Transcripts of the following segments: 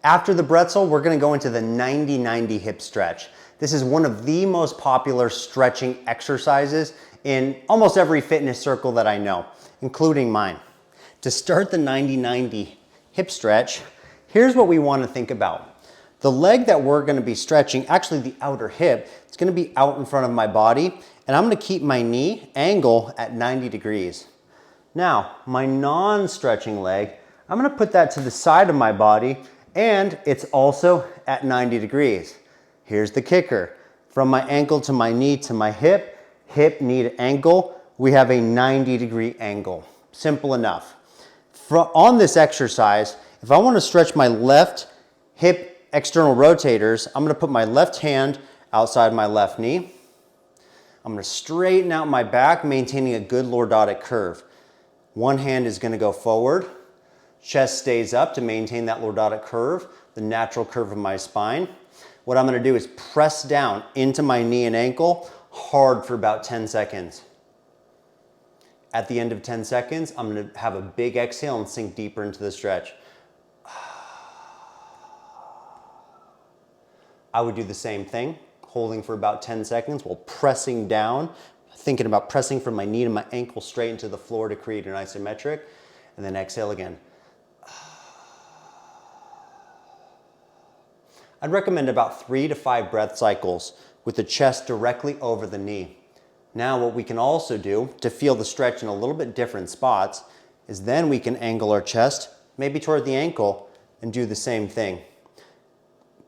After the bretzel, we're gonna go into the 90-90 hip stretch. This is one of the most popular stretching exercises in almost every fitness circle that I know, including mine. To start the 90-90 hip stretch, here's what we wanna think about. The leg that we're gonna be stretching, actually the outer hip, it's gonna be out in front of my body, and I'm gonna keep my knee angle at 90 degrees. Now, my non-stretching leg, I'm gonna put that to the side of my body, and it's also at 90 degrees. Here's the kicker. From my ankle to my knee to my hip, knee to ankle, we have a 90-degree angle. Simple enough. On this exercise, if I want to stretch my left hip external rotators, I'm going to put my left hand outside my left knee. I'm going to straighten out my back, maintaining a good lordotic curve. One hand is going to go forward. Chest stays up to maintain that lordotic curve, the natural curve of my spine. What I'm going to do is press down into my knee and ankle hard for about 10 seconds. At the end of 10 seconds, I'm going to have a big exhale and sink deeper into the stretch. I would do the same thing, holding for about 10 seconds while pressing down, thinking about pressing from my knee to my ankle straight into the floor to create an isometric, and then exhale again. I'd recommend about 3 to 5 breath cycles with the chest directly over the knee. Now what we can also do to feel the stretch in a little bit different spots is then we can angle our chest, maybe toward the ankle, and do the same thing.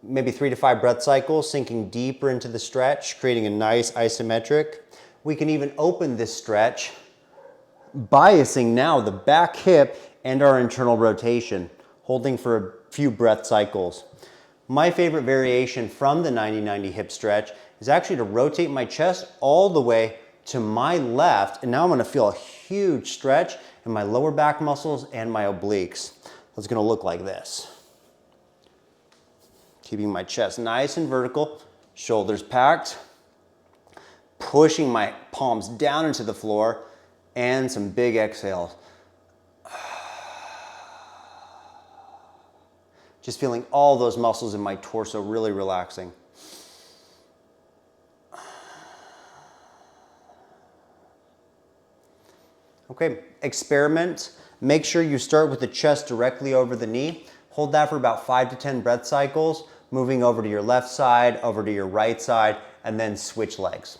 Maybe 3 to 5 breath cycles, sinking deeper into the stretch, creating a nice isometric. We can even open this stretch, biasing now the back hip and our internal rotation, holding for a few breath cycles. My favorite variation from the 90-90 hip stretch is actually to rotate my chest all the way to my left, and now I'm gonna feel a huge stretch in my lower back muscles and my obliques. It's gonna look like this. Keeping my chest nice and vertical, shoulders packed, pushing my palms down into the floor, and some big exhales. Just feeling all those muscles in my torso really relaxing. Okay, experiment. Make sure you start with the chest directly over the knee. Hold that for about 5 to 10 breath cycles, moving over to your left side, over to your right side, and then switch legs.